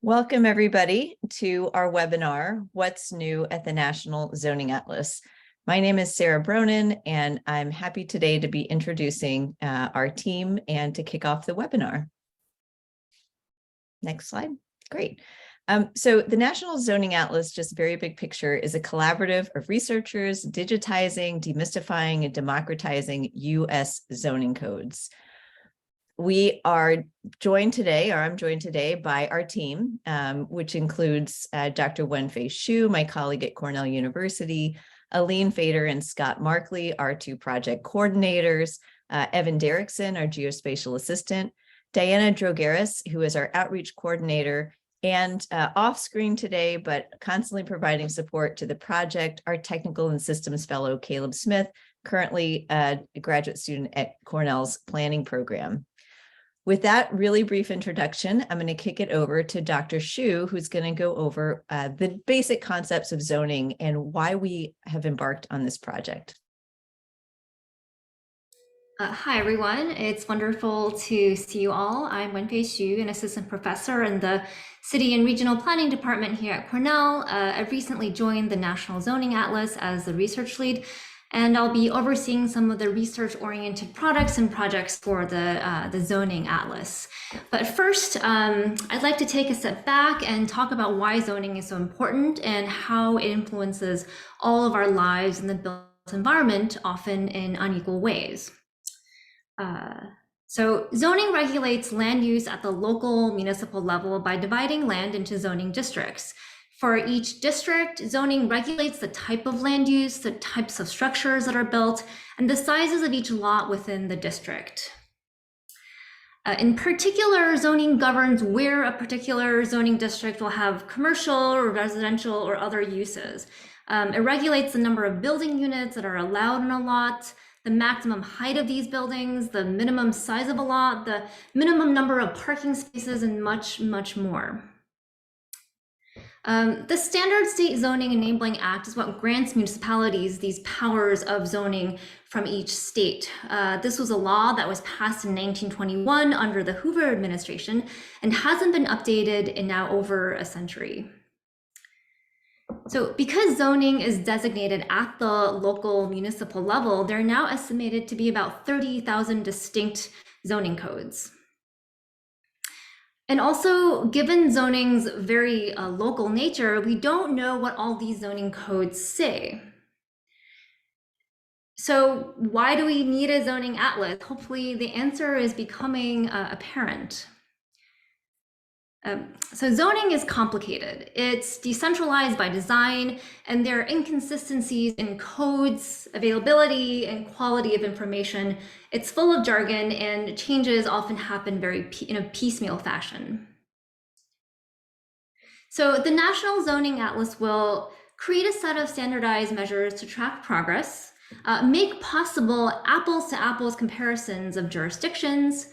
Welcome, everybody, to our webinar, What's New at the National Zoning Atlas. My name is Sarah Bronin, and I'm happy today to be introducing our team and to kick off the webinar. Next slide. Great. So the National Zoning Atlas, just very big picture, is a collaborative of researchers digitizing, demystifying, and democratizing U.S. zoning codes. We are joined today, or I'm joined today by our team, which includes Dr. Wenfei Xu, my colleague at Cornell University, Aline Fader and Scott Markley, our two project coordinators, Evan Derrickson, our geospatial assistant, Diana Drogaris, who is our outreach coordinator, and off screen today, but constantly providing support to the project, our technical and systems fellow, Caleb Smith, currently a graduate student at Cornell's planning program. With that really brief introduction, I'm going to kick it over to Dr. Xu, who's going to go over the basic concepts of zoning and why we have embarked on this project. Hi, everyone. It's wonderful to see you all. I'm Wenfei Xu, an assistant professor in the City and Regional Planning Department here at Cornell. I've recently joined the National Zoning Atlas as the research lead, and I'll be overseeing some of the research-oriented products and projects for the Zoning Atlas. But first, I'd like to take a step back and talk about why zoning is so important and how it influences all of our lives in the built environment, often in unequal ways. So zoning regulates land use at the local municipal level by dividing land into zoning districts. For each district, zoning regulates the type of land use, the types of structures that are built, and the sizes of each lot within the district. In particular, zoning governs where a particular zoning district will have commercial or residential or other uses. It regulates the number of building units that are allowed in a lot, the maximum height of these buildings, the minimum size of a lot, the minimum number of parking spaces, and much, much more. The Standard State Zoning Enabling Act is what grants municipalities these powers of zoning from each state. This was a law that was passed in 1921 under the Hoover administration and hasn't been updated in now over a century. So because zoning is designated at the local municipal level, there are now estimated to be about 30,000 distinct zoning codes. And also, given zoning's very local nature, we don't know what all these zoning codes say. So why do we need a zoning atlas? Hopefully the answer is becoming apparent. So zoning is complicated. It's decentralized by design, and there are inconsistencies in codes, availability, and quality of information. It's full of jargon, and changes often happen in a piecemeal fashion. So the National Zoning Atlas will create a set of standardized measures to track progress, make possible apples-to-apples comparisons of jurisdictions,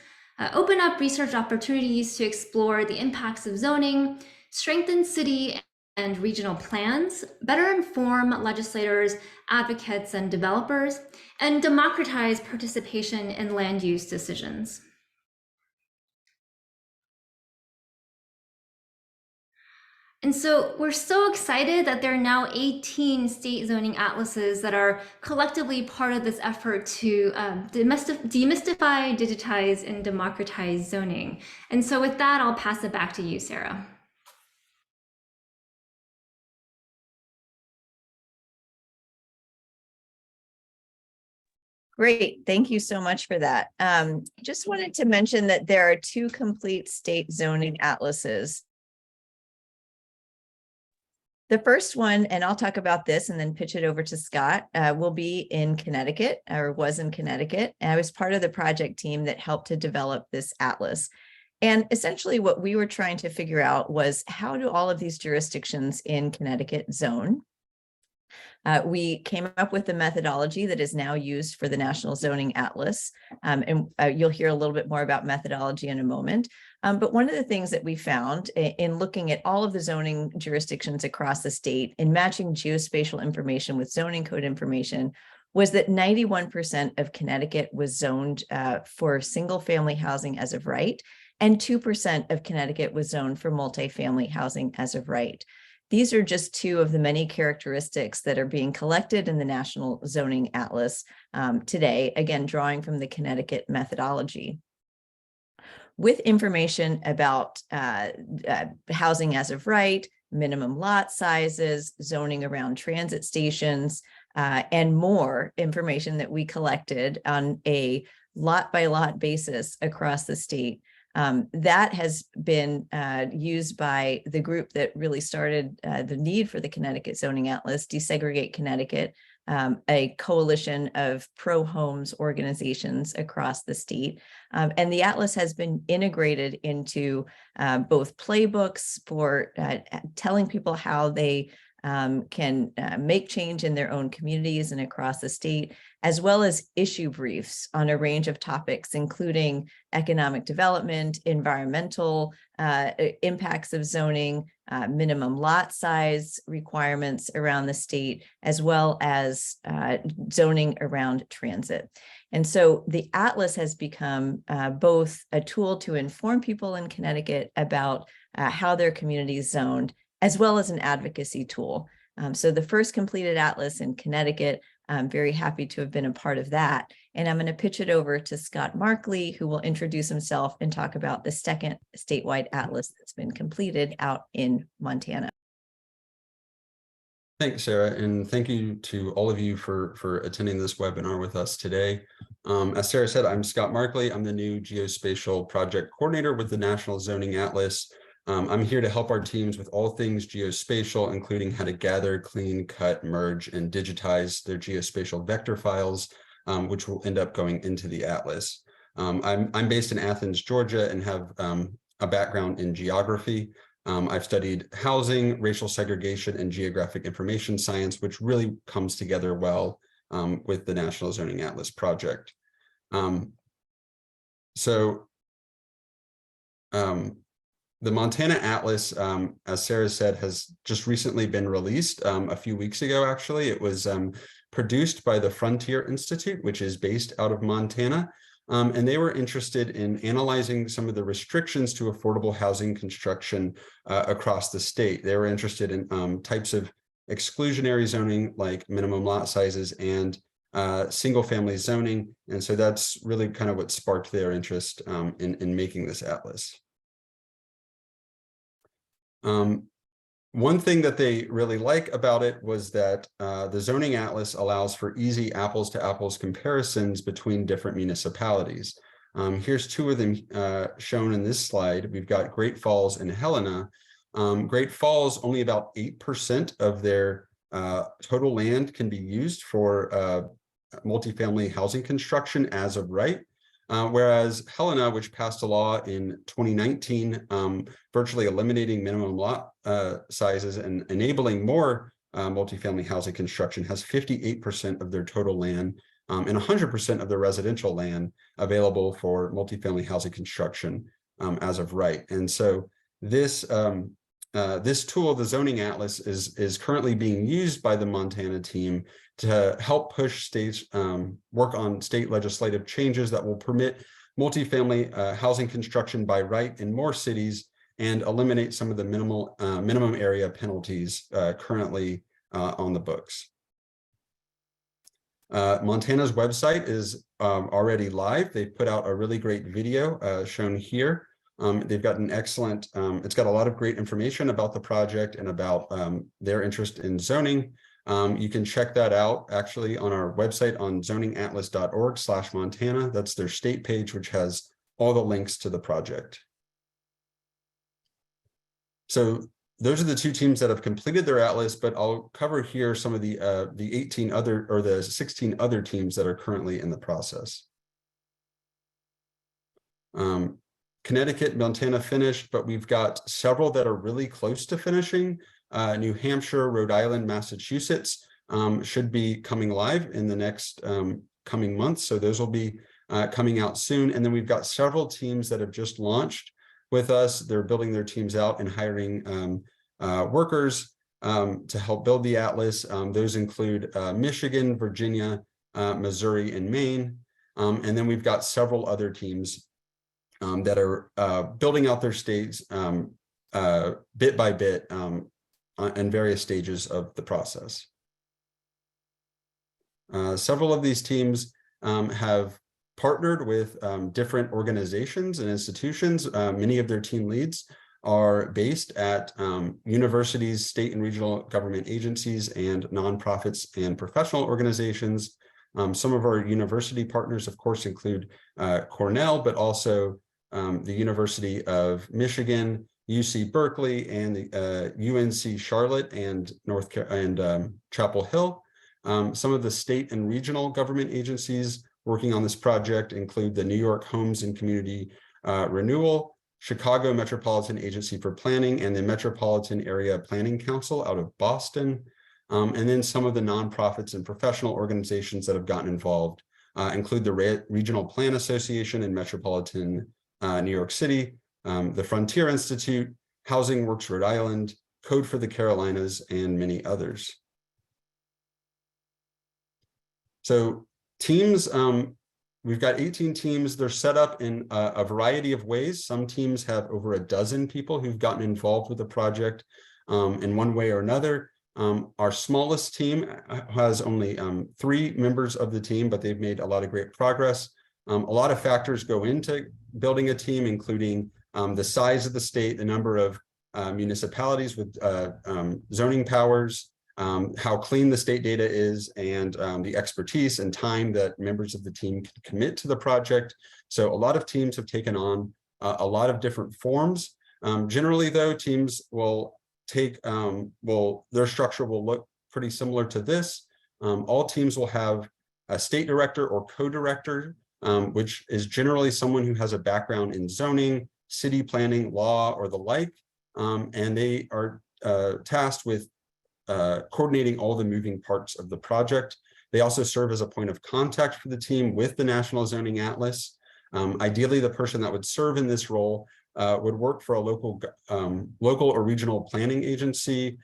open up research opportunities to explore the impacts of zoning, strengthen city and regional plans, better inform legislators, advocates, and developers, and democratize participation in land use decisions. And so we're so excited that there are now 18 state zoning atlases that are collectively part of this effort to demystify, digitize, and democratize zoning. And so with that, I'll pass it back to you, Sarah. Great, thank you so much for that. Just wanted to mention that there are two complete state zoning atlases. The first one, and I'll talk about this and then pitch it over to Scott, will be in Connecticut, or was in Connecticut. And I was part of the project team that helped to develop this atlas. And essentially what we were trying to figure out was, how do all of these jurisdictions in Connecticut zone? We came up with a methodology that is now used for the National Zoning Atlas. And you'll hear a little bit more about methodology in a moment. But one of the things that we found in looking at all of the zoning jurisdictions across the state and matching geospatial information with zoning code information was that 91% of Connecticut was zoned for single family housing as of right, and 2% of Connecticut was zoned for multifamily housing as of right. These are just two of the many characteristics that are being collected in the National Zoning Atlas today, again, drawing from the Connecticut methodology. With information about housing as of right, minimum lot sizes, zoning around transit stations, and more information that we collected on a lot by lot basis across the state. That has been used by the group that really started the need for the Connecticut Zoning Atlas, Desegregate Connecticut, a coalition of pro-homes organizations across the state. And the Atlas has been integrated into both playbooks for telling people how they can make change in their own communities and across the state, as well as issue briefs on a range of topics, including economic development, environmental impacts of zoning, minimum lot size requirements around the state, as well as zoning around transit. And so the Atlas has become both a tool to inform people in Connecticut about how their community is zoned, as well as an advocacy tool. So the first completed Atlas in Connecticut, I'm very happy to have been a part of that. And I'm going to pitch it over to Scott Markley, who will introduce himself and talk about the second statewide Atlas that's been completed out in Montana. Thanks, Sarah, and thank you to all of you for attending this webinar with us today. As Sarah said, I'm Scott Markley. I'm the new Geospatial Project Coordinator with the National Zoning Atlas. I'm here to help our teams with all things geospatial, including how to gather, clean, cut, merge, and digitize their geospatial vector files, which will end up going into the Atlas. I'm based in Athens, Georgia, and have a background in geography. I've studied housing, racial segregation, and geographic information science, which really comes together well with the National Zoning Atlas project. The Montana Atlas, as Sarah said, has just recently been released a few weeks ago, actually. It was produced by the Frontier Institute, which is based out of Montana. And they were interested in analyzing some of the restrictions to affordable housing construction across the state. They were interested in types of exclusionary zoning like minimum lot sizes and single family zoning. And so that's really kind of what sparked their interest in making this atlas. One thing that they really like about it was that the zoning atlas allows for easy apples to apples comparisons between different municipalities. Here's two of them shown in this slide. We've got Great Falls and Helena. Great Falls, only about 8% of their total land can be used for multifamily housing construction as of right. Whereas Helena, which passed a law in 2019, virtually eliminating minimum lot sizes and enabling more multifamily housing construction, has 58% of their total land and 100% of the residential land available for multifamily housing construction as of right. And so this this tool, the Zoning Atlas, is currently being used by the Montana team to help push states work on state legislative changes that will permit multifamily housing construction by right in more cities and eliminate some of the minimum area penalties currently on the books. Montana's website is already live. They've put out a really great video shown here. They've got an excellent, it's got a lot of great information about the project and about their interest in zoning. You can check that out actually on our website on zoningatlas.org/Montana. That's their state page, which has all the links to the project. So those are the two teams that have completed their atlas, but I'll cover here some of the 18 other or the 16 other teams that are currently in the process. Connecticut, Montana finished, but we've got several that are really close to finishing. New Hampshire, Rhode Island, Massachusetts should be coming live in the next coming months. So those will be coming out soon. And then we've got several teams that have just launched with us. They're building their teams out and hiring workers to help build the atlas. Those include Michigan, Virginia, Missouri, and Maine. And then we've got several other teams that are building out their states bit by bit in various stages of the process. Several of these teams have partnered with different organizations and institutions. Many of their team leads are based at universities, state and regional government agencies, and nonprofits and professional organizations. Some of our university partners, of course, include Cornell, but also the University of Michigan, UC Berkeley, and the UNC Charlotte and Chapel Hill. Some of the state and regional government agencies working on this project include the New York Homes and Community Renewal, Chicago Metropolitan Agency for Planning, and the Metropolitan Area Planning Council out of Boston. And then some of the nonprofits and professional organizations that have gotten involved include the Regional Plan Association in Metropolitan New York City, the Frontier Institute, Housing Works Rhode Island, Code for the Carolinas, and many others. So teams, we've got 18 teams. They're set up in a variety of ways. Some teams have over a dozen people who've gotten involved with the project in one way or another. Our smallest team has only 3 members of the team, but they've made a lot of great progress. A lot of factors go into building a team, including the size of the state, the number of municipalities with zoning powers, how clean the state data is, and the expertise and time that members of the team can commit to the project. So a lot of teams have taken on a lot of different forms. Generally, though, teams will take, their structure will look pretty similar to this. All teams will have a state director or co-director, which is generally someone who has a background in zoning, city planning, law, or the like. And they are tasked with coordinating all the moving parts of the project. They also serve as a point of contact for the team with the National Zoning Atlas. Ideally, the person that would serve in this role would work for a local or regional planning agency,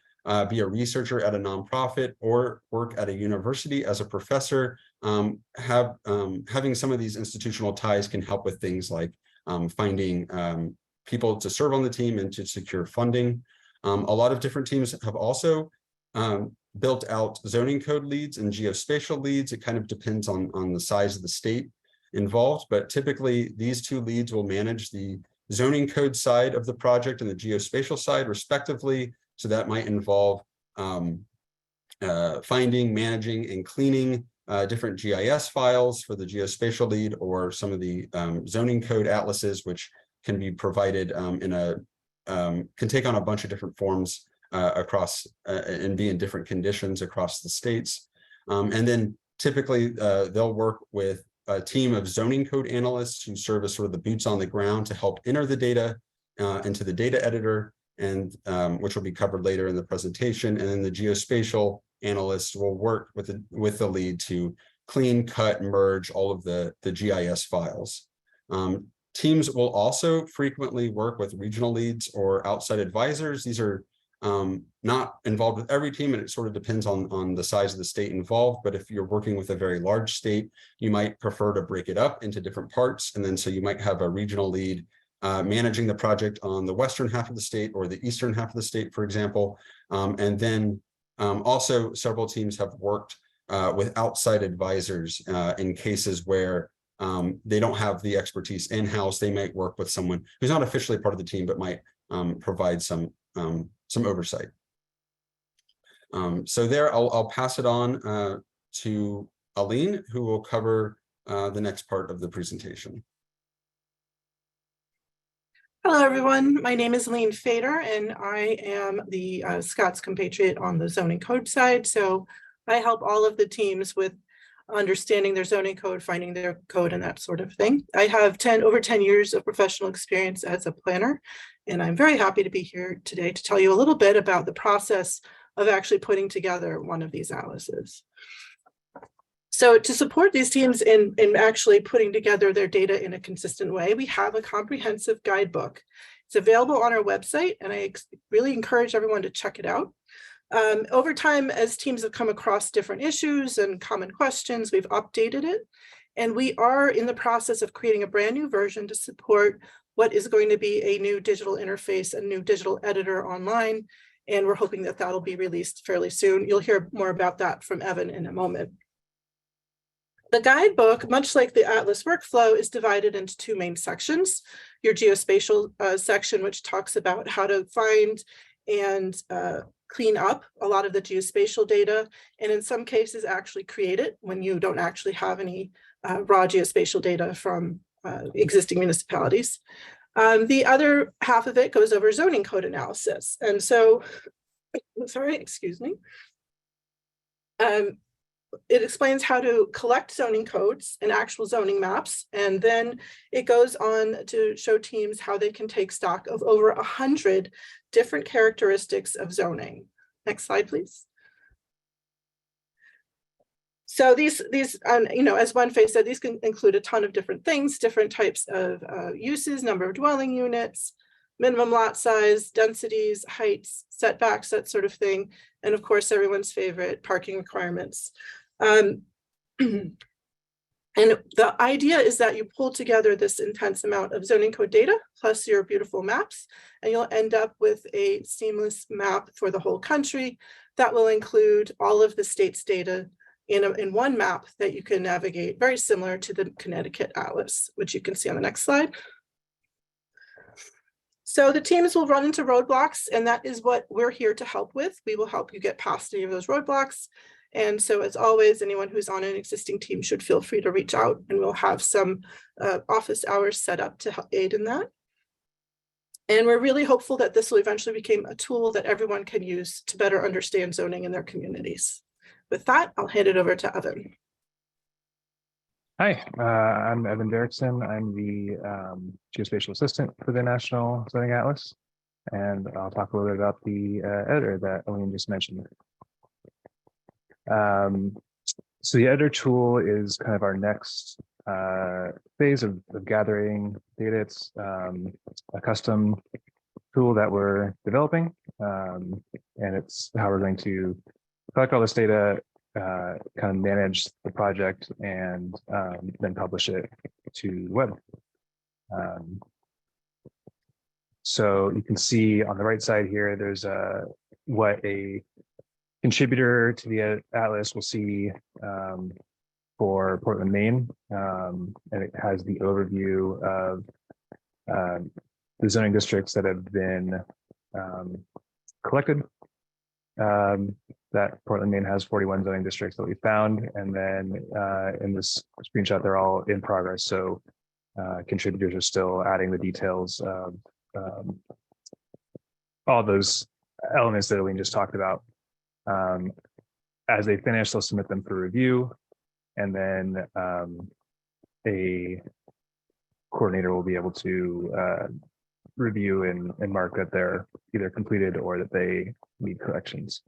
be a researcher at a nonprofit, or work at a university as a professor. Having some of these institutional ties can help with things like finding people to serve on the team and to secure funding. A lot of different teams have also built out zoning code leads and geospatial leads. It kind of depends on the size of the state involved, but typically these 2 leads will manage the zoning code side of the project and the geospatial side respectively. So that might involve finding, managing, and cleaning different GIS files for the geospatial lead, or some of the zoning code atlases, which can be provided can take on a bunch of different forms across and be in different conditions across the states. And then typically they'll work with a team of zoning code analysts who serve as sort of the boots on the ground to help enter the data into the data editor, and which will be covered later in the presentation. And then the geospatial analysts will work with the lead to clean, cut, merge all of the GIS files. Teams will also frequently work with regional leads or outside advisors. These are not involved with every team, and it sort of depends on the size of the state involved. But if you're working with a very large state, you might prefer to break it up into different parts. And then so you might have a regional lead managing the project on the western half of the state or the eastern half of the state, for example. And then also several teams have worked with outside advisors in cases where they don't have the expertise in-house. They might work with someone who's not officially part of the team, but might provide some oversight. So there, I'll pass it on to Aline, who will cover the next part of the presentation. Hello, everyone. My name is Aline Fader, and I am the Scots compatriot on the zoning code side. So I help all of the teams with understanding their zoning code, finding their code, and that sort of thing. I have over 10 years of professional experience as a planner, and I'm very happy to be here today to tell you a little bit about the process of actually putting together one of these atlases. So to support these teams in actually putting together their data in a consistent way, we have a comprehensive guidebook. It's available on our website, and I really encourage everyone to check it out. Over time, as teams have come across different issues and common questions, we've updated it. And we are in the process of creating a brand new version to support what is going to be a new digital interface, a new digital editor online. And we're hoping that that'll be released fairly soon. You'll hear more about that from Evan in a moment. The guidebook, much like the Atlas workflow, is divided into two main sections. Your geospatial section, which talks about how to find and clean up a lot of the geospatial data, and in some cases actually create it when you don't actually have any raw geospatial data from existing municipalities. The other half of it goes over zoning code analysis. And so, sorry, excuse me. It explains how to collect zoning codes and actual zoning maps. And then it goes on to show teams how they can take stock of over 100 different characteristics of zoning. Next slide, please. So these you know, as one face said, these can include a ton of different things, different types of uses, number of dwelling units, minimum lot size, densities, heights, setbacks, that sort of thing. And of course, everyone's favorite, parking requirements. And the idea is that you pull together this intense amount of zoning code data plus your beautiful maps, and you'll end up with a seamless map for the whole country that will include all of the state's data in one map that you can navigate, very similar to the Connecticut Atlas, which you can see on the next slide. So the teams will run into roadblocks, and that is what we're here to help with. We will help you get past any of those roadblocks. And so as always, anyone who's on an existing team should feel free to reach out, and we'll have some office hours set up to help aid in that. And we're really hopeful that this will eventually become a tool that everyone can use to better understand zoning in their communities. With that, I'll hand it over to Evan. Hi, I'm Evan Derrickson. I'm the geospatial assistant for the National Zoning Atlas, and I'll talk a little bit about the editor that Elaine just mentioned. So the editor tool is kind of our next phase of gathering data. It's a custom tool that we're developing, and it's how we're going to collect all this data, kind of manage the project, and then publish it to the web. So you can see on the right side here, there's what a contributor to the Atlas will see for Portland, Maine, and it has the overview of the zoning districts that have been collected. That Portland, Maine has 41 zoning districts that we found, and then in this screenshot, they're all in progress. So contributors are still adding the details of all those elements that Elaine just talked about. As they finish, they'll submit them for review, and then a coordinator will be able to review and mark that they're either completed or that they need corrections.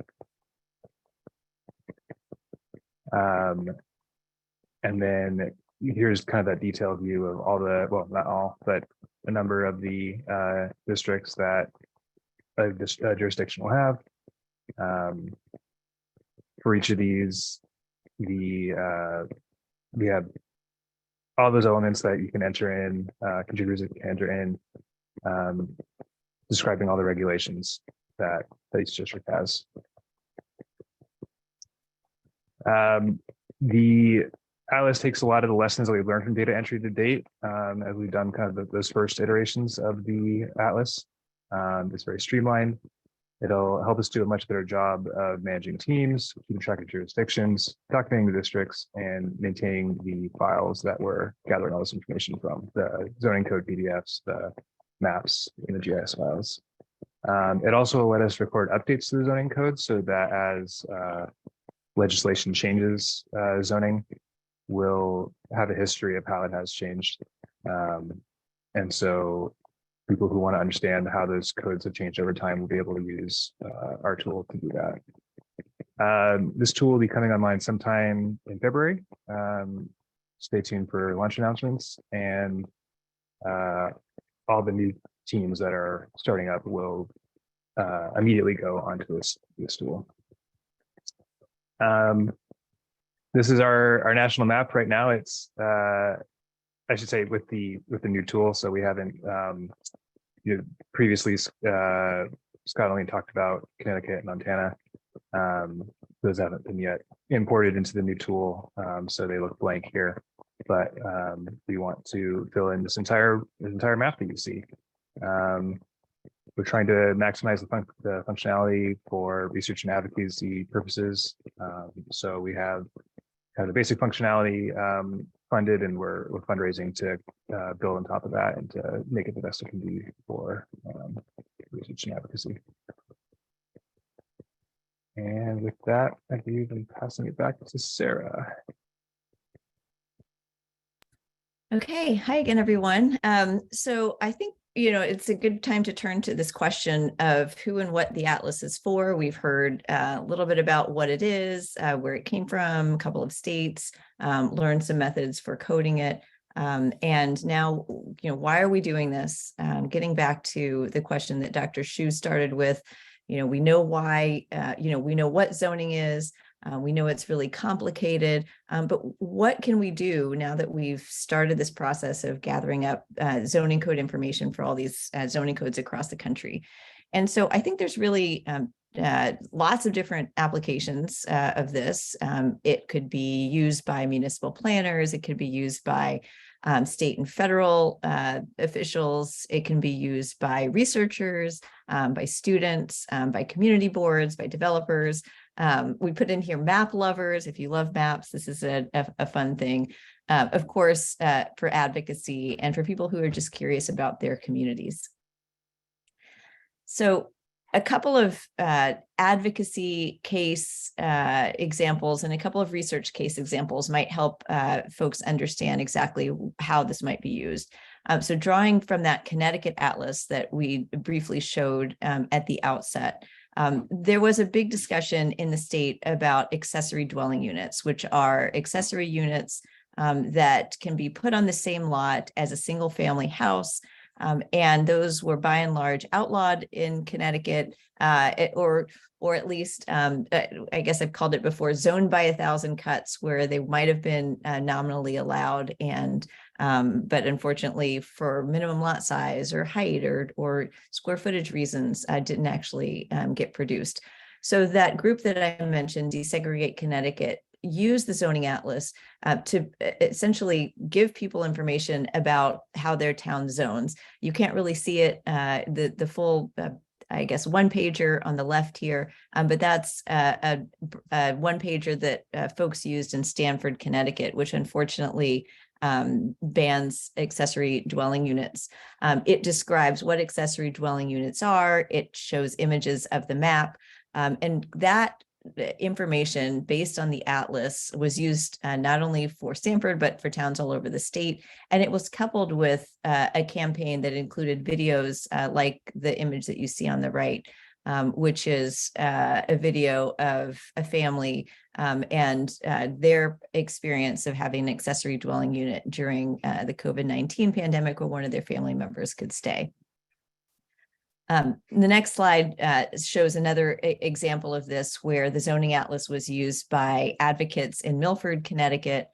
And then here's kind of that detailed view of all the, well, not all, but a number of the districts that a jurisdiction will have. For each of these, we have all those elements that you can enter in, contributors that can enter in, describing all the regulations that each district has. The Atlas takes a lot of the lessons that we've learned from data entry to date, as we've done kind of those first iterations of the Atlas. It's very streamlined. It'll help us do a much better job of managing teams, keeping track of jurisdictions, documenting the districts, and maintaining the files that we're gathering all this information from, the zoning code PDFs, the maps, and the GIS files. It also will let us record updates to the zoning code so that as legislation changes zoning, we'll have a history of how it has changed. And so people who want to understand how those codes have changed over time will be able to use our tool to do that. This tool will be coming online sometime in February. Stay tuned for launch announcements, and all the new teams that are starting up will immediately go onto this tool. This is our national map right now. It's I should say with the new tool. So we haven't previously Scott only talked about Connecticut and Montana. Those haven't been yet imported into the new tool, so they look blank here. But we want to fill in this entire map that you see. We're trying to maximize the functionality for research and advocacy purposes. So we have kind of the basic functionality funded, and we're fundraising to build on top of that and to make it the best it can be for research and advocacy. And with that, I believe I'm passing it back to Sarah. Okay, hi again, everyone. So I think, it's a good time to turn to this question of who and what the Atlas is for. We've heard a little bit about what it is, where it came from, a couple of states, learned some methods for coding it. And now, why are we doing this? Getting back to the question that Dr. Shu started with, we know why, we know what zoning is. We know it's really complicated, but what can we do now that we've started this process of gathering up zoning code information for all these zoning codes across the country? And so I think there's really lots of different applications of this. It could be used by municipal planners. It could be used by state and federal officials. It can be used by researchers, by students, by community boards, by developers. We put in here map lovers. If you love maps, this is a fun thing. Of course, for advocacy and for people who are just curious about their communities. So a couple of advocacy case examples and a couple of research case examples might help folks understand exactly how this might be used. So drawing from that Connecticut Atlas that we briefly showed at the outset, there was a big discussion in the state about accessory dwelling units, which are accessory units that can be put on the same lot as a single family house. And those were by and large outlawed in Connecticut, or at least, I guess I've called it before, zoned by 1,000 cuts, where they might have been nominally allowed, and but unfortunately for minimum lot size or height or square footage reasons, didn't actually get produced. So that group that I mentioned, Desegregate Connecticut, use the zoning atlas to essentially give people information about how their town zones. You can't really see it, the full, I guess, one pager on the left here, but that's a one pager that folks used in Stamford, Connecticut, which unfortunately bans accessory dwelling units. It describes what accessory dwelling units are. It shows images of the map, and that information based on the atlas was used not only for Stamford, but for towns all over the state. And it was coupled with a campaign that included videos like the image that you see on the right, which is a video of a family and their experience of having an accessory dwelling unit during the COVID-19 pandemic, where one of their family members could stay. The next slide shows another example of this, where the zoning atlas was used by advocates in Milford, Connecticut,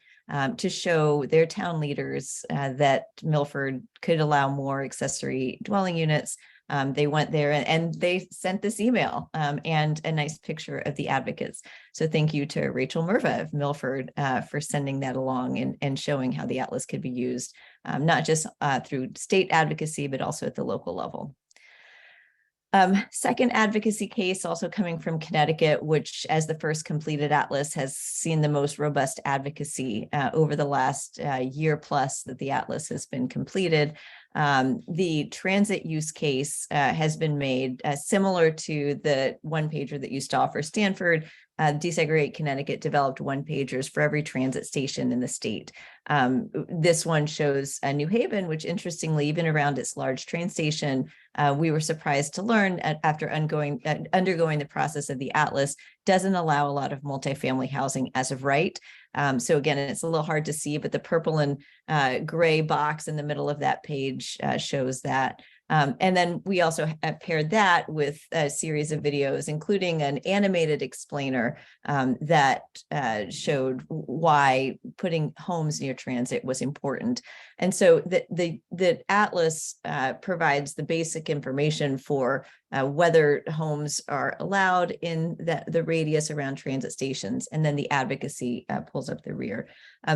to show their town leaders that Milford could allow more accessory dwelling units. They went there and they sent this email and a nice picture of the advocates. So thank you to Rachel Merva of Milford for sending that along and showing how the atlas could be used, not just through state advocacy, but also at the local level. Second advocacy case, also coming from Connecticut, which as the first completed atlas has seen the most robust advocacy over the last year plus that the atlas has been completed. The transit use case has been made similar to the one pager that you saw for Stanford. Desegregate Connecticut developed one pagers for every transit station in the state. This one shows New Haven, which interestingly, even around its large train station, we were surprised to learn after undergoing the process of the atlas, doesn't allow a lot of multifamily housing as of right. So again, it's a little hard to see, but the purple and gray box in the middle of that page shows that. And then we also paired that with a series of videos, including an animated explainer that showed why putting homes near transit was important. And so the atlas provides the basic information for whether homes are allowed in the radius around transit stations, and then the advocacy pulls up the rear.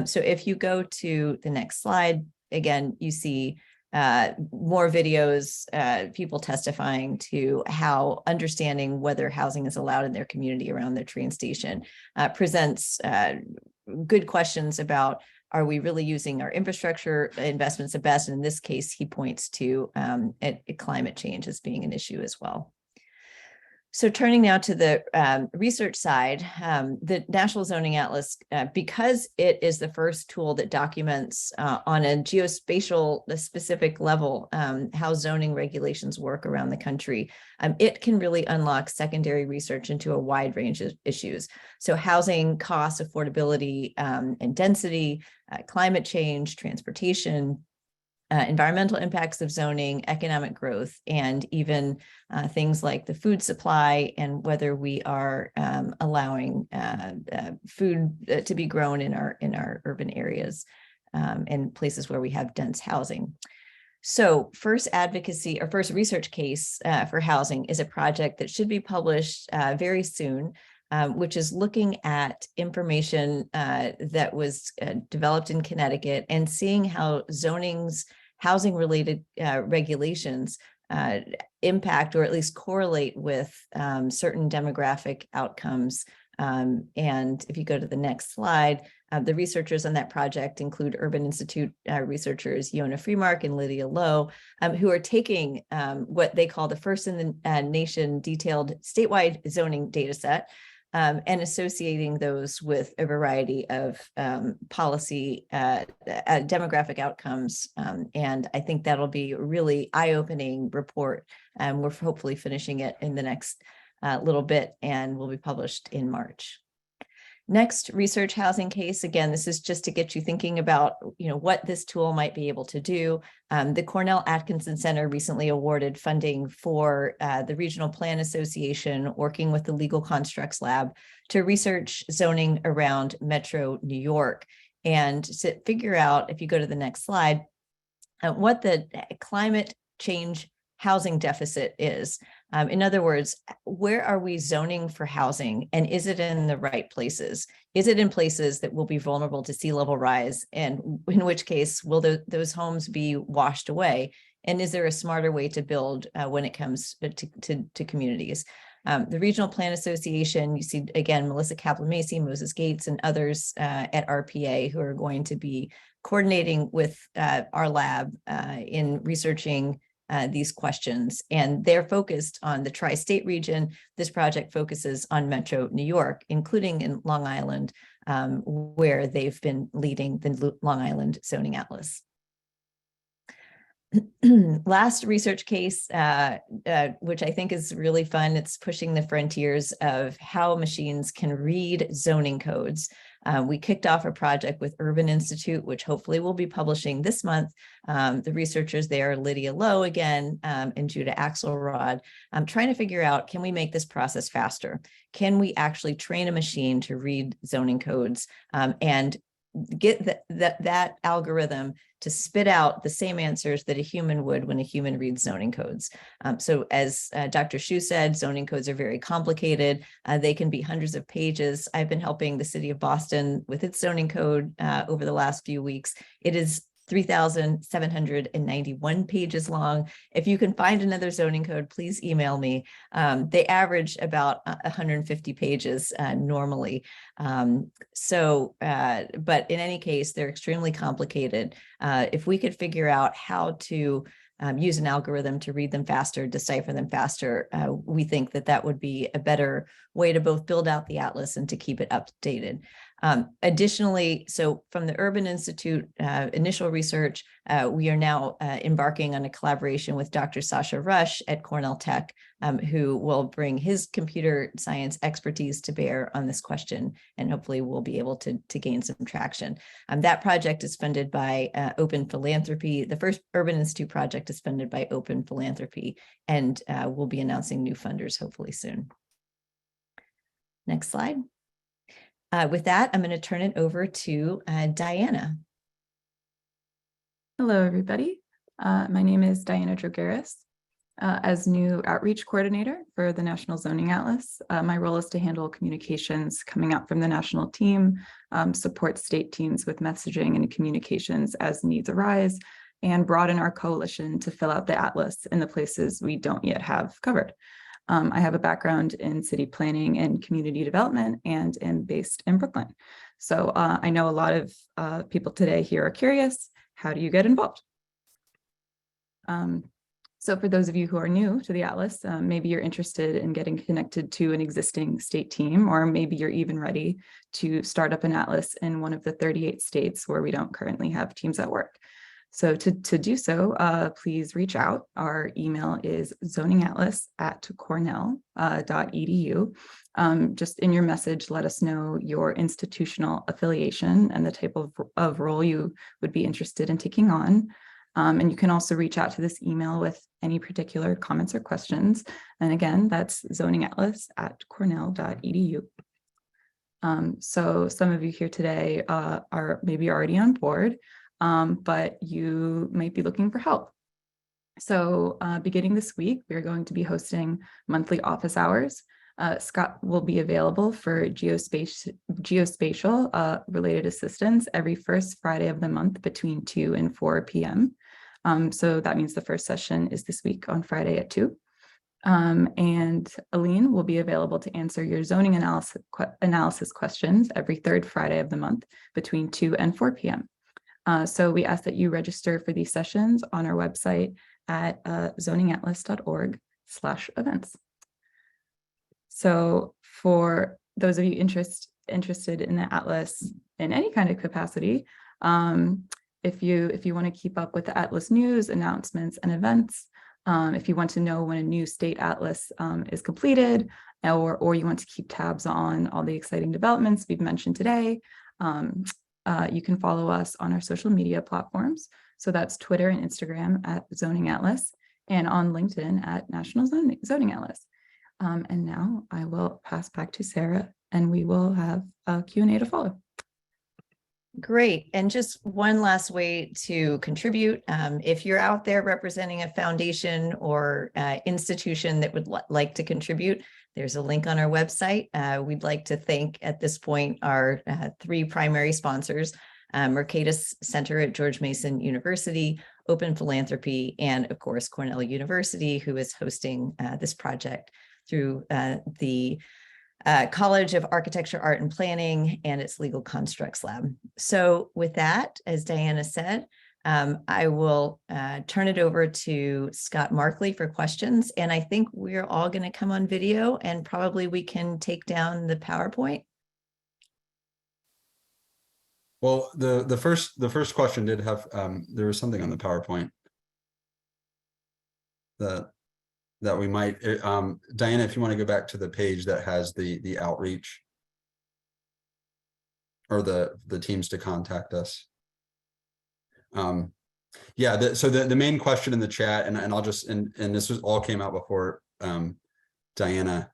So if you go to the next slide, again, you see more videos, people testifying to how understanding whether housing is allowed in their community around their train station presents good questions about, are we really using our infrastructure investments the best? And in this case, he points to climate change as being an issue as well. So turning now to the research side, the National Zoning Atlas, because it is the first tool that documents on a geospatial specific level how zoning regulations work around the country, it can really unlock secondary research into a wide range of issues. So housing costs, affordability and density, climate change, transportation, environmental impacts of zoning, economic growth, and even things like the food supply and whether we are allowing food to be grown in our urban areas and places where we have dense housing. So first advocacy or first research case for housing is a project that should be published very soon, which is looking at information that was developed in Connecticut and seeing how zoning's housing-related regulations impact or at least correlate with certain demographic outcomes. And if you go to the next slide, the researchers on that project include Urban Institute researchers Yona Freemark and Lydia Lowe, who are taking what they call the first in the nation detailed statewide zoning data set, and associating those with a variety of policy demographic outcomes. And I think that'll be a really eye-opening report. We're hopefully finishing it in the next little bit and will be published in March. Next, research housing case. Again, this is just to get you thinking about, what this tool might be able to do. The Cornell Atkinson Center recently awarded funding for the Regional Plan Association, working with the Legal Constructs Lab, to research zoning around Metro New York and to figure out, if you go to the next slide, what the climate change housing deficit is. In other words, where are we zoning for housing, and is it in the right places? Is it in places that will be vulnerable to sea level rise, and in which case will those homes be washed away? And is there a smarter way to build when it comes to communities? The Regional Plan Association, you see again Melissa Kaplan-Macy, Moses Gates, and others at RPA who are going to be coordinating with our lab in researching these questions, and they're focused on the tri-state region. This project focuses on Metro New York, including in Long Island, where they've been leading the Long Island Zoning Atlas. Last research case, which I think is really fun. It's pushing the frontiers of how machines can read zoning codes. We kicked off a project with Urban Institute, which hopefully we'll be publishing this month. The researchers there are Lydia Lowe again and Judah Axelrod, trying to figure out, can we make this process faster? Can we actually train a machine to read zoning codes and get that algorithm to spit out the same answers that a human would when a human reads zoning codes. So as Dr. Shu said, zoning codes are very complicated. They can be hundreds of pages. I've been helping the city of Boston with its zoning code over the last few weeks. It is 3,791 pages long. If you can find another zoning code, please email me. They average about 150 pages normally. But in any case, they're extremely complicated. If we could figure out how to use an algorithm to read them faster, decipher them faster, we think that would be a better way to both build out the atlas and to keep it updated. Additionally, so from the Urban Institute initial research, we are now embarking on a collaboration with Dr. Sasha Rush at Cornell Tech, who will bring his computer science expertise to bear on this question, and hopefully we'll be able to gain some traction. That project is funded by Open Philanthropy. The first Urban Institute project is funded by Open Philanthropy, and we'll be announcing new funders hopefully soon. Next slide. With that, I'm going to turn it over to Diana. Hello, everybody. My name is Diana Drogaris. As new outreach coordinator for the National Zoning Atlas, my role is to handle communications coming out from the national team, support state teams with messaging and communications as needs arise, and broaden our coalition to fill out the atlas in the places we don't yet have covered. I have a background in city planning and community development and am based in Brooklyn. So I know a lot of people today here are curious, how do you get involved? So for those of you who are new to the Atlas, maybe you're interested in getting connected to an existing state team, or maybe you're even ready to start up an Atlas in one of the 38 states where we don't currently have teams at work. So to do so, please reach out. Our email is zoningatlas@cornell.edu. Just in your message, let us know your institutional affiliation and the type of role you would be interested in taking on. And you can also reach out to this email with any particular comments or questions. And again, that's zoningatlas@cornell.edu. So some of you here today are maybe already on board, but you might be looking for help. So beginning this week, we're going to be hosting monthly office hours. Scott will be available for geospatial related assistance every first Friday of the month between 2 and 4 p.m. So that means the first session is this week on Friday at 2. And Aline will be available to answer your zoning analysis questions every third Friday of the month between 2 and 4 p.m. So we ask that you register for these sessions on our website at zoningatlas.org/events. So for those of you interested in the Atlas in any kind of capacity, if you want to keep up with the Atlas news, announcements, and events, if you want to know when a new state Atlas is completed, or you want to keep tabs on all the exciting developments we've mentioned today, you can follow us on our social media platforms. So that's Twitter and Instagram at Zoning Atlas, and on LinkedIn at National Zoning Atlas. And now I will pass back to Sarah, and we will have a Q&A to follow. Great. And just one last way to contribute. If you're out there representing a foundation or institution that would like to contribute, there's a link on our website. We'd like to thank at this point our 3 primary sponsors, Mercatus Center at George Mason University, Open Philanthropy, and of course, Cornell University, who is hosting this project through the College of Architecture, Art, and Planning and its Legal Constructs Lab. So with that, as Diana said, I will turn it over to Scott Markley for questions. And I think we're all going to come on video, and probably we can take down the PowerPoint. Well, the first question did have there was something on the PowerPoint that we might Diana, if you want to go back to the page that has the outreach or the teams to contact us. Yeah, so the main question in the chat, and I'll just and this was all came out before Diana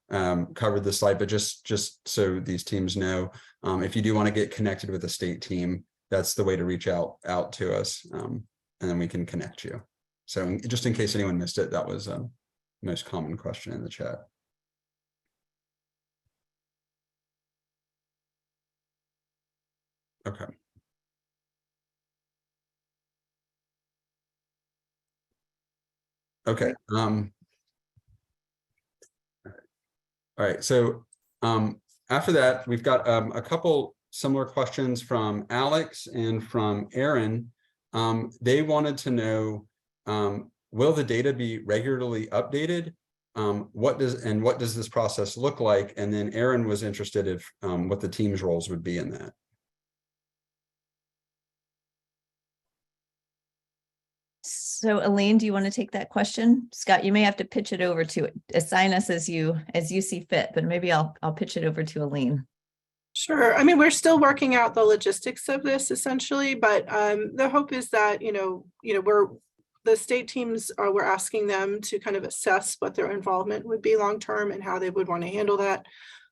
covered the slide, but just so these teams know, if you do want to get connected with a state team, that's the way to reach out to us, and then we can connect you. So just in case anyone missed it, that was most common question in the chat. Okay. Okay. All right. So after that, we've got a couple similar questions from Alex and from Aaron. They wanted to know, will the data be regularly updated? What does this process look like? And then Aaron was interested if what the team's roles would be in that. So Elaine, do you want to take that question? Scott, you may have to pitch it over to assign us as you see fit, but maybe I'll pitch it over to Elaine. Sure. I mean, we're still working out the logistics of this essentially, but the hope is that, the state teams we're asking them to kind of assess what their involvement would be long-term and how they would want to handle that.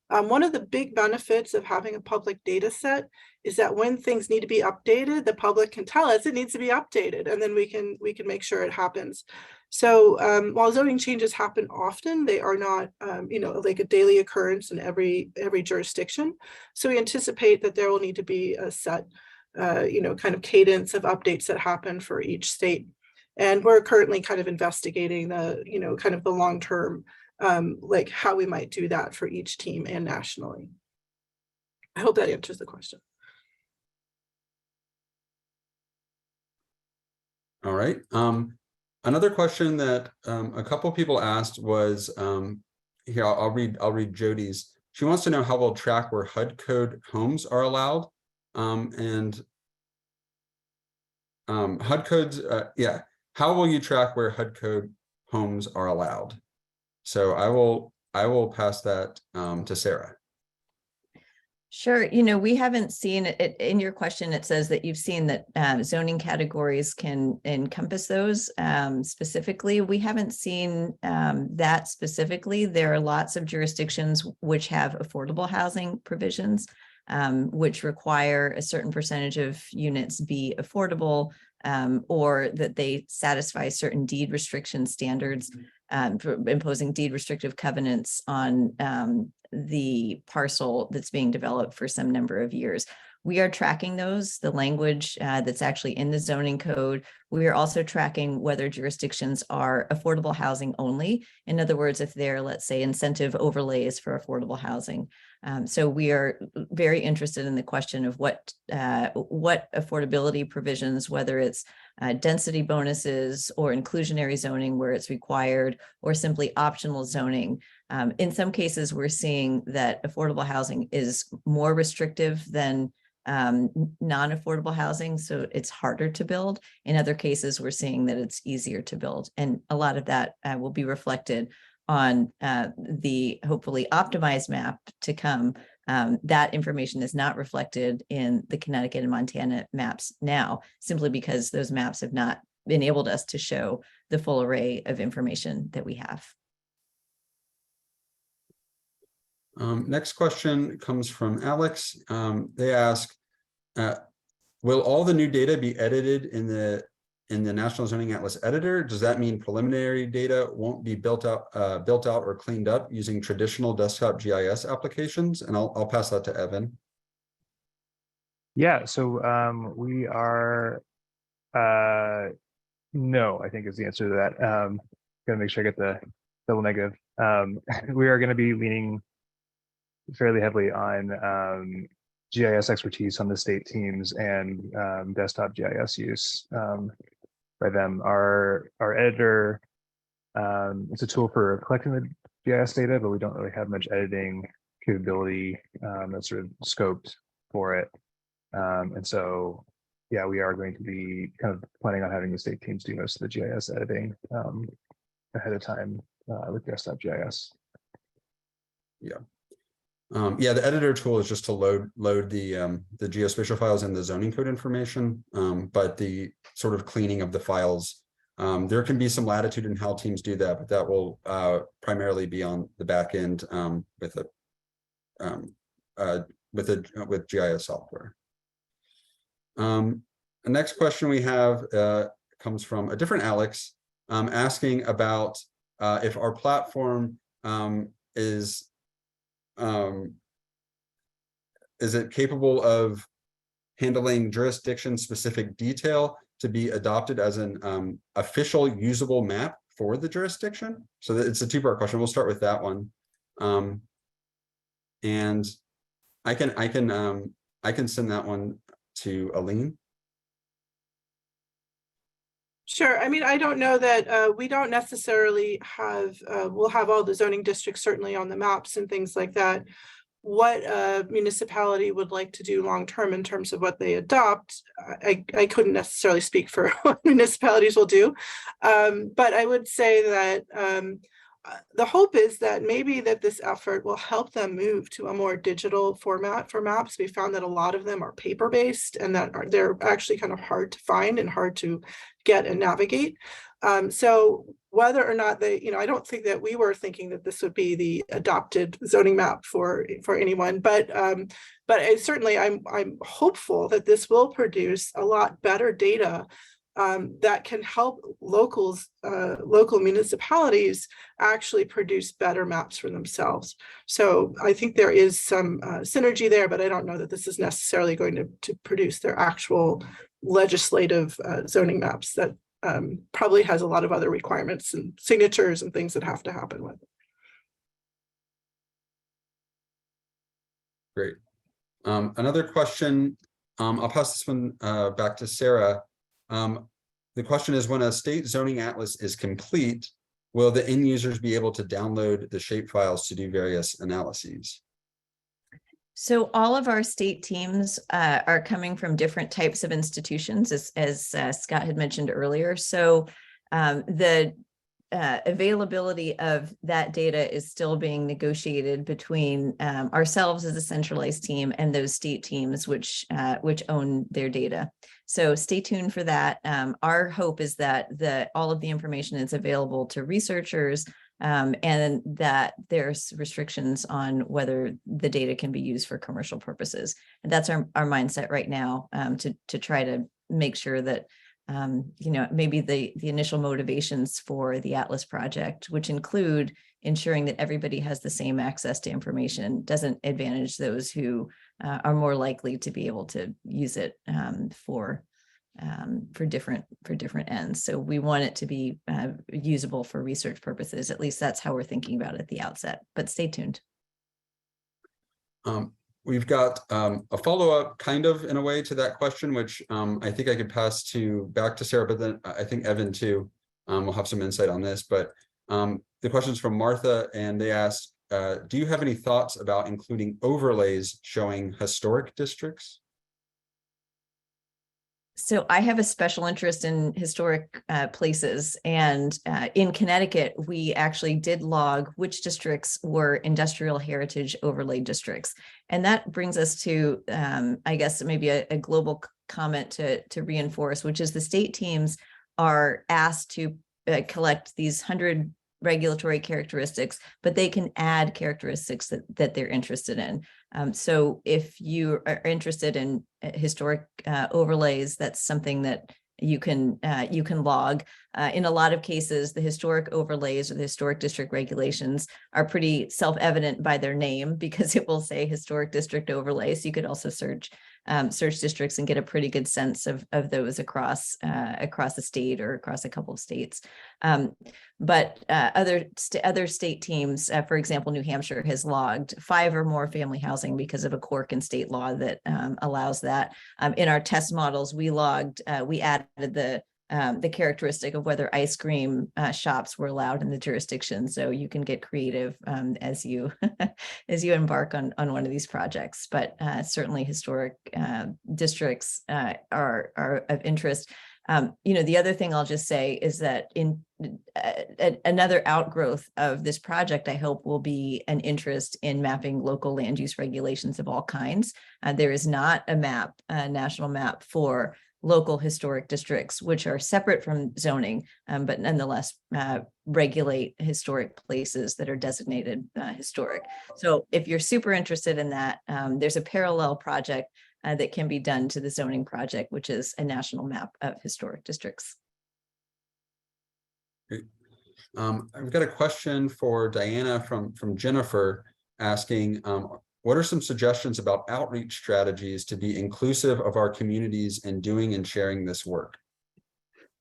One of the big benefits of having a public data set is that when things need to be updated, the public can tell us it needs to be updated, and then we can make sure it happens. So while zoning changes happen often, they are not, like a daily occurrence in every jurisdiction. So we anticipate that there will need to be a set, kind of cadence of updates that happen for each state. And we're currently kind of investigating the, kind of the long-term, like how we might do that for each team and nationally. I hope that answers the question. All right. Another question that a couple people asked was, here, I'll read Jody's. She wants to know how we'll track where HUD code homes are allowed. HUD codes, yeah. How will you track where HUD code homes are allowed? So I will pass that to Sarah. Sure. We haven't seen it in your question. It says that you've seen that zoning categories can encompass those specifically. We haven't seen that specifically. There are lots of jurisdictions which have affordable housing provisions, which require a certain percentage of units be affordable, or that they satisfy certain deed restriction standards, for imposing deed restrictive covenants on the parcel that's being developed for some number of years. We are tracking those, the language that's actually in the zoning code. We are also tracking whether jurisdictions are affordable housing only. In other words, if they're, let's say, incentive overlays for affordable housing. So we are very interested in the question of what affordability provisions, whether it's density bonuses or inclusionary zoning where it's required, or simply optional zoning. In some cases, we're seeing that affordable housing is more restrictive than non-affordable housing, so it's harder to build. In other cases, we're seeing that it's easier to build, and a lot of that will be reflected on the hopefully optimized map to come. That information is not reflected in the Connecticut and Montana maps now, simply because those maps have not enabled us to show the full array of information that we have. Next question comes from Alex. They ask, will all the new data be edited in the National Zoning Atlas editor? Does that mean preliminary data won't be built out or cleaned up using traditional desktop GIS applications? And I'll pass that to Evan. Yeah, so we are, no, I think is the answer to that. Gonna make sure I get the double negative. We are gonna be leaning fairly heavily on GIS expertise on the state teams and desktop GIS use by them. Our editor, it's a tool for collecting the GIS data, but we don't really have much editing capability that's sort of scoped for it. And so, yeah, we are going to be kind of planning on having the state teams do most of the GIS editing ahead of time with desktop GIS. Yeah. Yeah, the editor tool is just to load the geospatial files and the zoning code information, but the sort of cleaning of the files, there can be some latitude in how teams do that, but that will primarily be on the back end with GIS software. The next question we have comes from a different Alex, asking about if our platform is it capable of handling jurisdiction-specific detail to be adopted as an official usable map for the jurisdiction? So it's a two-part question. We'll start with that one, and I can send that one to Aline. Sure. I mean, I don't know that we don't necessarily have, we'll have all the zoning districts certainly on the maps and things like that. what a municipality would like to do long-term in terms of what they adopt, I couldn't necessarily speak for what municipalities will do. But I would say that the hope is that maybe that this effort will help them move to a more digital format for maps. We found that a lot of them are paper-based and that they're actually kind of hard to find and hard to get and navigate. So whether or not they, I don't think that we were thinking that this would be the adopted zoning map for anyone, but I'm hopeful that this will produce a lot better data that can help local municipalities actually produce better maps for themselves. So I think there is some synergy there, but I don't know that this is necessarily going to produce their actual legislative zoning maps that probably has a lot of other requirements and signatures and things that have to happen with it. Great. Another question, I'll pass this one back to Sarah. The question is, when a state zoning atlas is complete, will the end users be able to download the shape files to do various analyses? So all of our state teams are coming from different types of institutions, as Scott had mentioned earlier. So the availability of that data is still being negotiated between ourselves as a centralized team and those state teams which own their data. So stay tuned for that. Our hope is that all of the information is available to researchers, and that there's restrictions on whether the data can be used for commercial purposes. And that's our mindset right now, to try to make sure that maybe the initial motivations for the Atlas project, which include ensuring that everybody has the same access to information, doesn't advantage those who are more likely to be able to use it for different ends. So we want it to be usable for research purposes. At least that's how we're thinking about it at the outset, but stay tuned. We've got a follow-up kind of in a way to that question, which I think I could pass back to Sarah, but then I think Evan too will have some insight on this. But the question's from Martha, and they asked, do you have any thoughts about including overlays showing historic districts? So I have a special interest in historic places, and in Connecticut, we actually did log which districts were industrial heritage overlay districts. And that brings us to, I guess, maybe a global comment to reinforce, which is the state teams are asked to collect these 100 regulatory characteristics, but they can add characteristics that they're interested in. So if you are interested in historic overlays, that's something that you can log. In a lot of cases, the historic overlays or the historic district regulations are pretty self-evident by their name, because it will say historic district overlay. So you could also search districts and get a pretty good sense of those across the state or across a couple of states. But other state teams, for example, New Hampshire has logged 5 or more family housing because of a quirk in state law that allows that. In our test models, we added the characteristic of whether ice cream shops were allowed in the jurisdiction. So you can get creative as you embark on one of these projects. But certainly historic districts are of interest. The other thing I'll just say is that in another outgrowth of this project, I hope, will be an interest in mapping local land use regulations of all kinds. There is not a national map for local historic districts, which are separate from zoning, but nonetheless regulate historic places that are designated historic. So if you're super interested in that, there's a parallel project that can be done to the zoning project, which is a national map of historic districts. Great. I've got a question for Diana from Jennifer asking, what are some suggestions about outreach strategies to be inclusive of our communities in doing and sharing this work?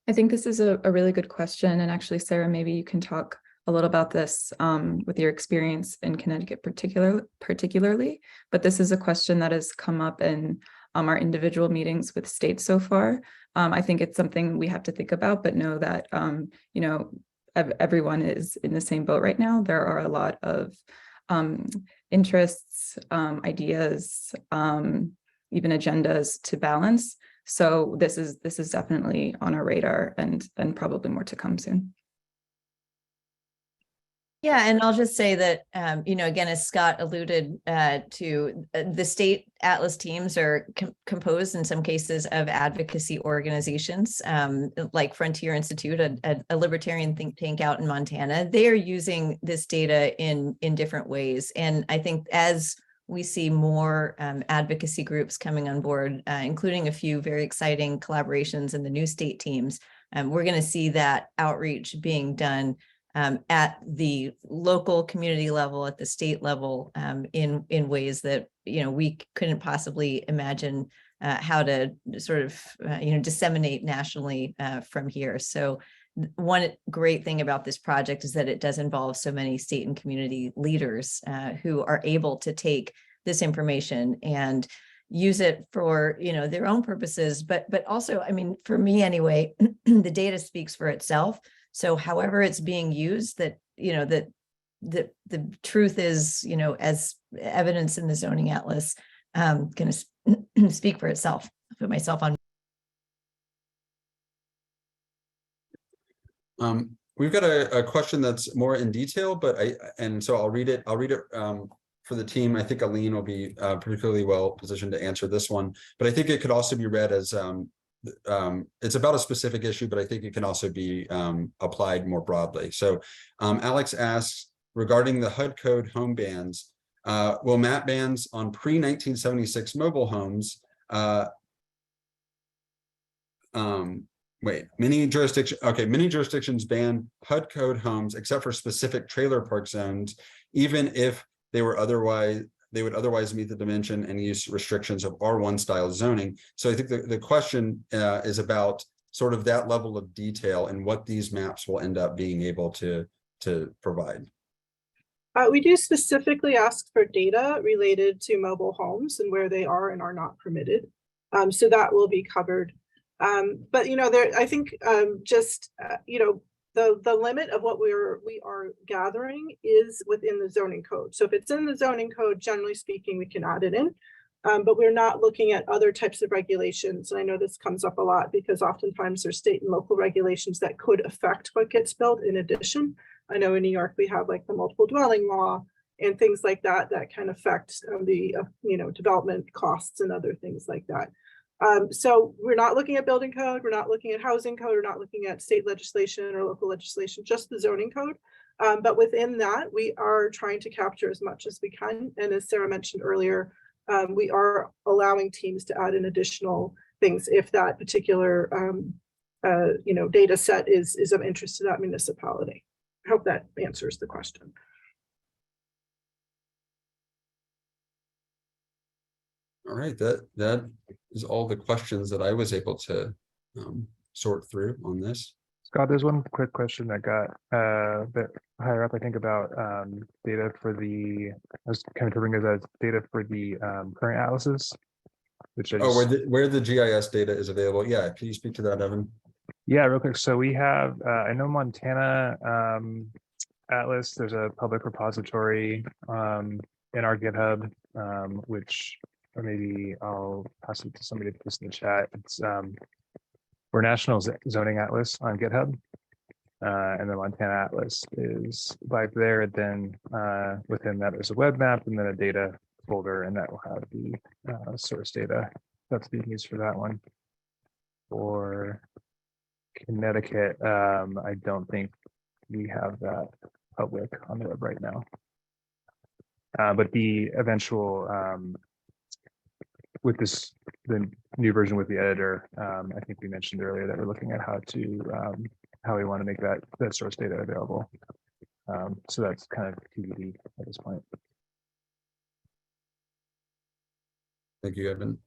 I think this is a really good question. And actually, Sarah, maybe you can talk a little about this with your experience in Connecticut particularly. But this is a question that has come up in our individual meetings with states so far. I think it's something we have to think about, but know that, everyone is in the same boat right now. There are a lot of interests, ideas, even agendas to balance. So this is definitely on our radar, and probably more to come soon. Yeah, and I'll just say that, again, as Scott alluded to, the state Atlas teams are composed in some cases of advocacy organizations, like Frontier Institute, a libertarian think tank out in Montana. They are using this data in different ways. And I think as we see more advocacy groups coming on board, including a few very exciting collaborations in the new state teams, we're going to see that outreach being done at the local community level, at the state level, in ways that we couldn't possibly imagine how to sort of disseminate nationally from here. So one great thing about this project is that it does involve so many state and community leaders who are able to take this information and use it for their own purposes, but also, I mean, for me anyway, the data speaks for itself. So however it's being used, that the truth is, as evidence in the zoning atlas, going to speak for itself. I'll put myself on. We've got a question that's more in detail, but so I'll read it. For the team. I think Aline will be particularly well positioned to answer this one, but I think it could also be read as it's about a specific issue, but I think it can also be applied more broadly. So Alex asks, regarding the HUD code home bans, will map bans on pre-1976 mobile homes, many jurisdictions ban HUD code homes except for specific trailer park zones, even if they would otherwise meet the dimension and use restrictions of R1 style zoning. So I think the question is about sort of that level of detail and what these maps will end up being able to provide. We do specifically ask for data related to mobile homes and where they are and are not permitted. So that will be covered. But I think the limit of what we are gathering is within the zoning code. So if it's in the zoning code, generally speaking, we can add it in. But we're not looking at other types of regulations. And I know this comes up a lot because oftentimes there's state and local regulations that could affect what gets built in addition. I know in New York, we have like the multiple dwelling law and things like that can affect the development costs and other things like that. So we're not looking at building code, we're not looking at housing code, we're not looking at state legislation or local legislation, just the zoning code. But within that, we are trying to capture as much as we can. And as Sarah mentioned earlier, we are allowing teams to add in additional things if that particular data set is of interest to that municipality. I hope that answers the question. All right, that is all the questions that I was able to sort through on this. Scott, there's one quick question that got a bit higher up, I think, about data for I was kind of covering it as data for the current atlases, which is where the GIS data is available. Yeah, can you speak to that, Evan? Yeah, real quick. So we have, I know Montana Atlas, there's a public repository in our GitHub, which, or maybe I'll pass it to somebody to post in the chat. It's we're National Zoning Atlas on GitHub, and the Montana Atlas is live there. Then within that, there's a web map and then a data folder, and that will have the source data that's being used for that one. For Connecticut, I don't think we have that public on the web right now. But the eventual with the new version with the editor, I think we mentioned earlier that we're looking at how we want to make that source data available. So that's kind of TBD at this point. Thank you, Evan.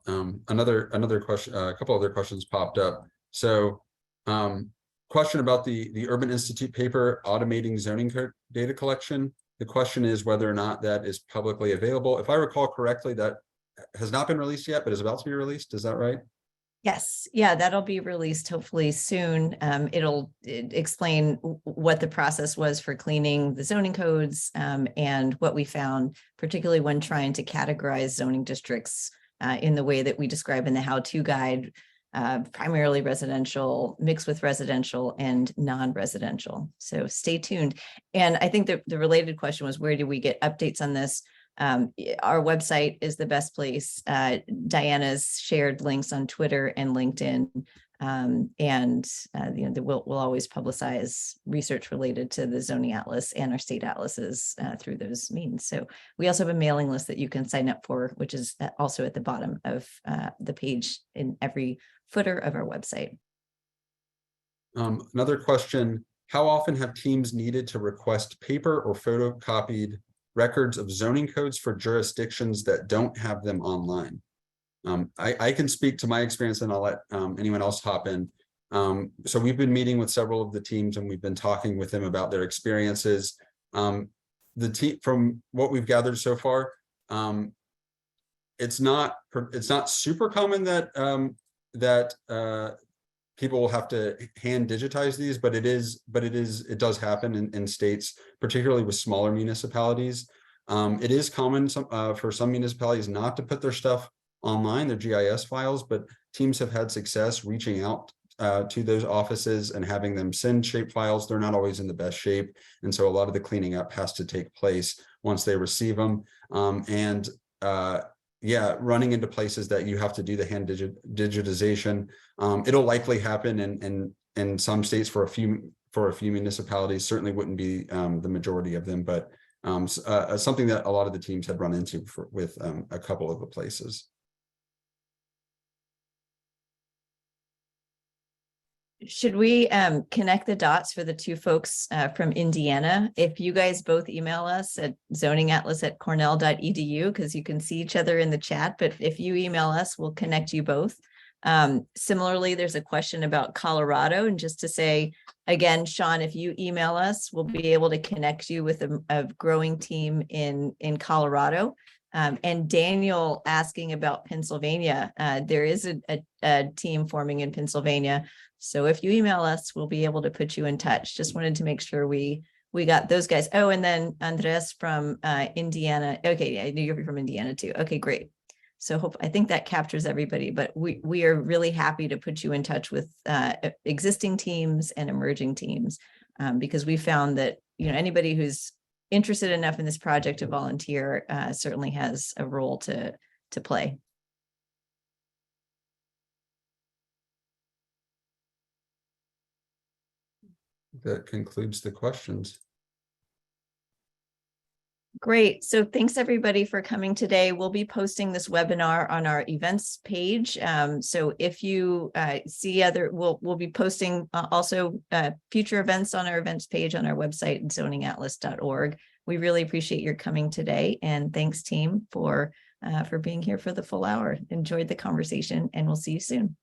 Another question, a couple other questions popped up. So question about the Urban Institute paper, automating zoning data collection. The question is whether or not that is publicly available. If I recall correctly, that has not been released yet, but is about to be released. Is that right? Yes, yeah, that'll be released hopefully soon. It'll explain what the process was for cleaning the zoning codes, and what we found, particularly when trying to categorize zoning districts in the way that we describe in the how-to guide, primarily residential, mixed with residential and non-residential. So stay tuned. And I think that the related question was, where do we get updates on this? Our website is the best place. Diana's shared links on Twitter and LinkedIn. We'll always publicize research related to the zoning atlas and our state atlases through those means. So we also have a mailing list that you can sign up for, which is also at the bottom of the page in every footer of our website. Another question, how often have teams needed to request paper or photocopied records of zoning codes for jurisdictions that don't have them online? I can speak to my experience and I'll let anyone else hop in. So we've been meeting with several of the teams and we've been talking with them about their experiences. The team, from what we've gathered so far, it's not super common that people will have to hand digitize these, but it does happen in states, particularly with smaller municipalities. It is common for some municipalities not to put their stuff online, their GIS files, but teams have had success reaching out to those offices and having them send shape files. They're not always in the best shape. And so a lot of the cleaning up has to take place once they receive them. Yeah, running into places that you have to do the hand digitization. It'll likely happen in some states for a few municipalities. Certainly wouldn't be the majority of them, but something that a lot of the teams had run into with a couple of the places. Should we connect the dots for the two folks from Indiana? If you guys both email us at zoningatlas@cornell.edu, because you can see each other in the chat, but if you email us, we'll connect you both. Similarly, there's a question about Colorado, and just to say, again, Sean, if you email us, we'll be able to connect you with a growing team in Colorado. And Daniel asking about Pennsylvania, there is a team forming in Pennsylvania. So if you email us, we'll be able to put you in touch. Just wanted to make sure we got those guys. Oh, and then Andres from Indiana. Okay, I knew you were from Indiana too. Okay, great. So I think that captures everybody, but we are really happy to put you in touch with existing teams and emerging teams, because we found that, anybody who's interested enough in this project to volunteer certainly has a role to play. That concludes the questions. Great. So thanks everybody for coming today. We'll be posting this webinar on our events page. So if you see we'll be posting also future events on our events page on our website, zoningatlas.org. We really appreciate your coming today, and thanks team for being here for the full hour. Enjoyed the conversation, and we'll see you soon.